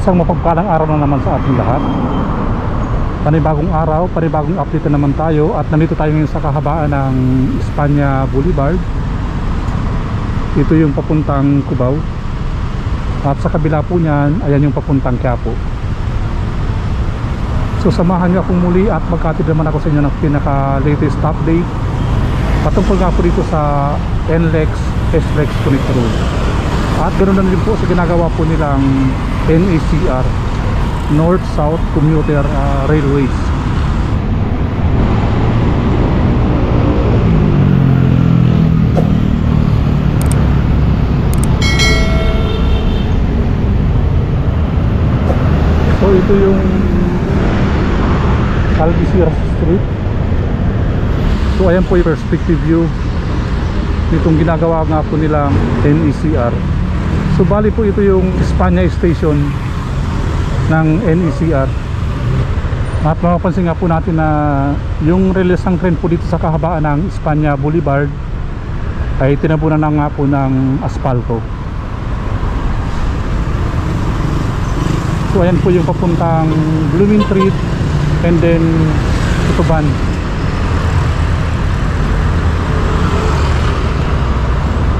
Isang mapagpalang araw na naman sa ating lahat. Panibagong araw, panibagong update na naman tayo. At nandito tayo ngayon sa kahabaan ng Espanya Boulevard. Ito yung papuntang Cubao. At sa kabila po niyan, ayan yung papuntang Quiapo. So samahan niyo akong muli at magkatid naman ako sa inyo ng pinaka latest update patungkol nga po dito sa NLEX SLEX Connect Road. At ganoon na rin po sa ginagawa po nilang NACR, North-South Commuter Railways. So ito yung Algeciras Street. So ayan po yung perspective view nitong ginagawa nga po nilang NECR. So bali po ito yung Espanya Station ng NECR. At mapapansin nga po natin na yung relesang train po dito sa kahabaan ng Espanya Boulevard ay tinabunan na nga po ng aspalto. So ayan po yung papuntang Blooming Treat and then Tutuban.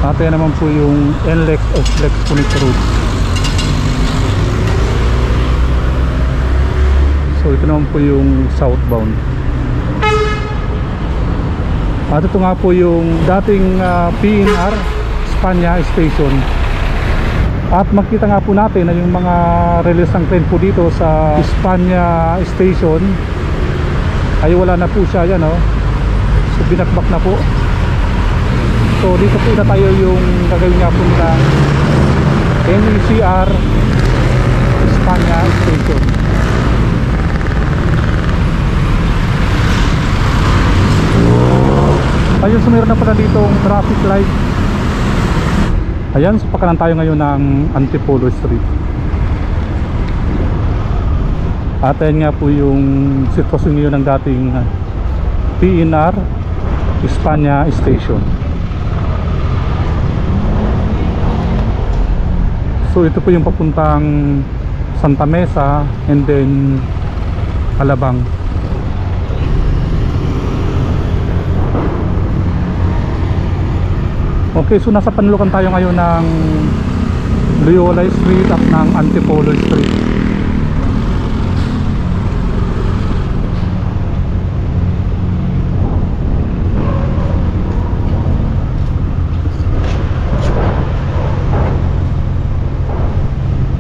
At yan naman po yung NLEX SLEX Connect Road. So ito naman po yung southbound. At ito nga po yung dating PNR Espanya Station. At makita nga po natin na yung mga relesang train po dito sa Espanya Station ay wala na po siya, yan o. So binakbak na po. So dito po na tayo yung gagawin nga po nila NECR Espanya Station. Ayun, so meron na pala ditong traffic light. Ayan, so pakanan tayo ngayon ng Antipolo Street. At ayan nga po yung sitwasyon ngayon ng dating PNR Espanya Station. So ito po yung papuntang Santa Mesa and then Alabang. Okay, so nasa panlukan tayo ngayon ng Loyola Street at ng Antipolo Street.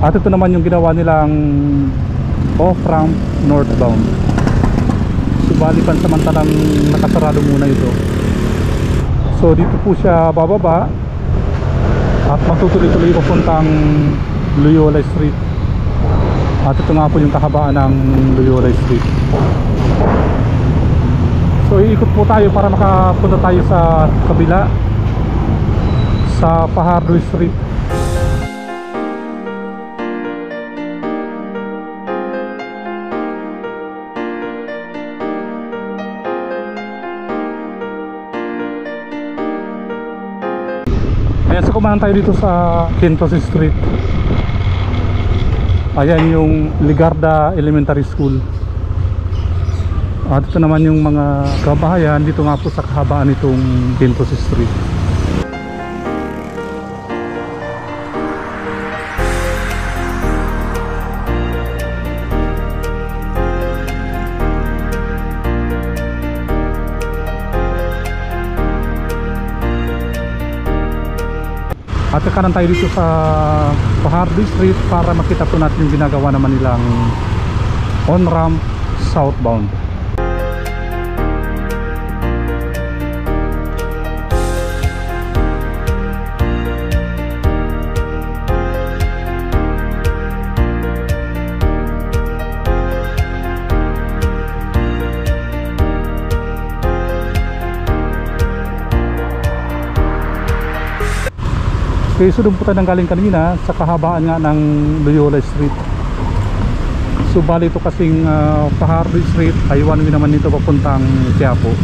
At ito naman yung ginawa nilang off-ramp northbound. Subali pansamantalang nakasarado muna ito. So dito po siya bababa at matutuloy-tuloy papuntang Loyola Street. At ito nga po yung kahabaan ng Loyola Street. So iikot po tayo para makapunta tayo sa kabila, sa Fajardo Street. Ayan, so kumahan tayo dito sa Quintos Street. Ayan yung Ligarda Elementary School. At ito naman yung mga kabahayan dito nga po sa kahabaan nitong Quintos Street. At kakanan tayo dito sa Fajardo Street para makita po natin yung ginagawa naman nilang on-ramp southbound. Okay, so doon po tayo nanggaling kanina sa kahabaan nga ng Loyola Street. So bali ito kasing Fajardo Street ay one way naman nito papuntang Quiapo.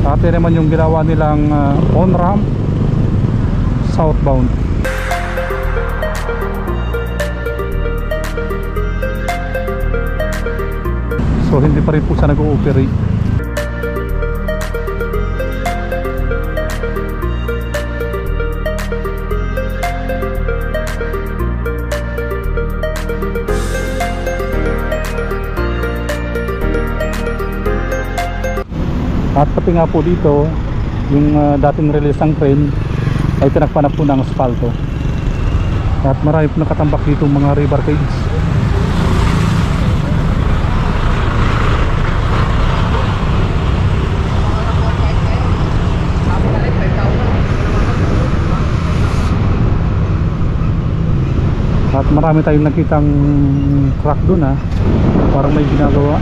At yan naman yung ginawa nilang on-ramp southbound. So hindi pa rin po siya nag-ooperate. At pati nga po dito, yung dating release ng crane ay tinakpan na po ng asfalto. At marami po nakatambak dito mga rebarcades. At marami tayong nakitang truck doon ha, parang may ginagawa.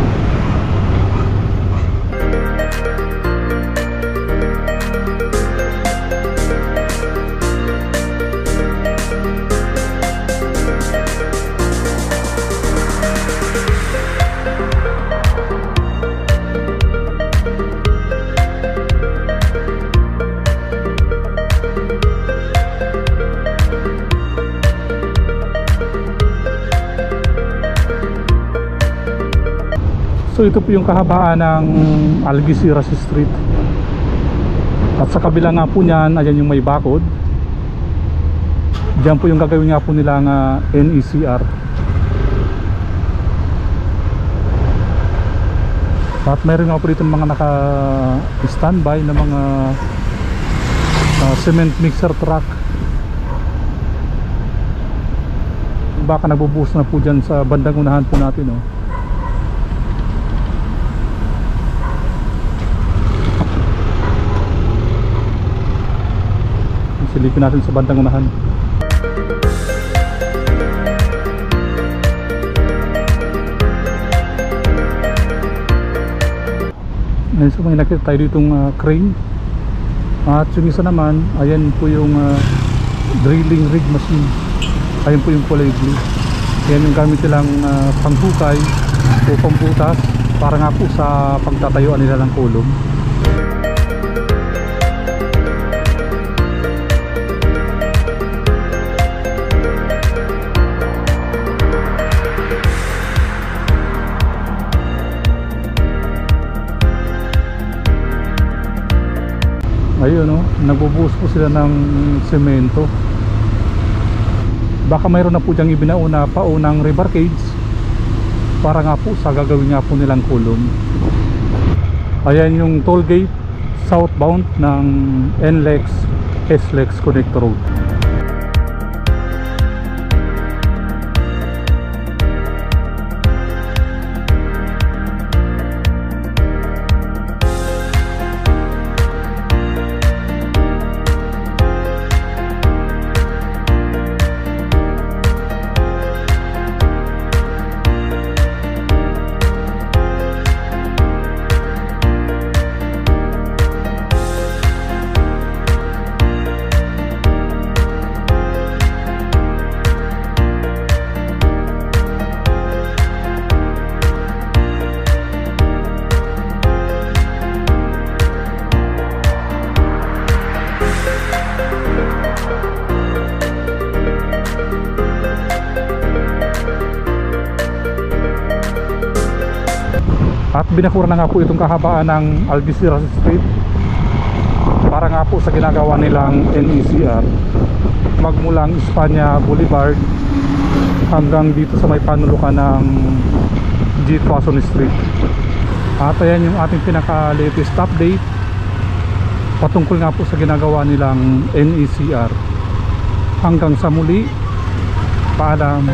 So ito po yung kahabaan ng Algeciras Street. At sa kabila nga po niyan, ayan yung may bakod. Diyan po yung gagawin nga po nilang NECR. At mayroon nga po dito mga naka-standby na mga cement mixer truck. Baka nagbubuhos na po dyan sa bandang unahan po natin, oh. Silipin natin sa bandang unahan. Ngayon so may nakita tayo ditong crane. At yung isa naman, ayan po yung drilling rig machine. Ayan po yung kulay blue. Ayan yung gamit nilang panghukay o pambutas para nga po sa pagtatayuan nila ng kulong. Ayun, no, nagbubuhos po sila ng semento. Baka mayroon na po diyang ibinauna paunang rebarcades para nga po sa gagawin nga po nilang kulong. Ayan yung toll gate southbound ng NLEX SLEX Connector Road. At binakura na nga po itong kahabaan ng Algeciras Street para nga po sa ginagawa nilang NECR, magmulang Espanya Boulevard hanggang dito sa may panulukan ng G. Tuason Street. At ayan yung ating pinaka-latest update patungkol nga po sa ginagawa nilang NECR. Hanggang sa muli, paalam.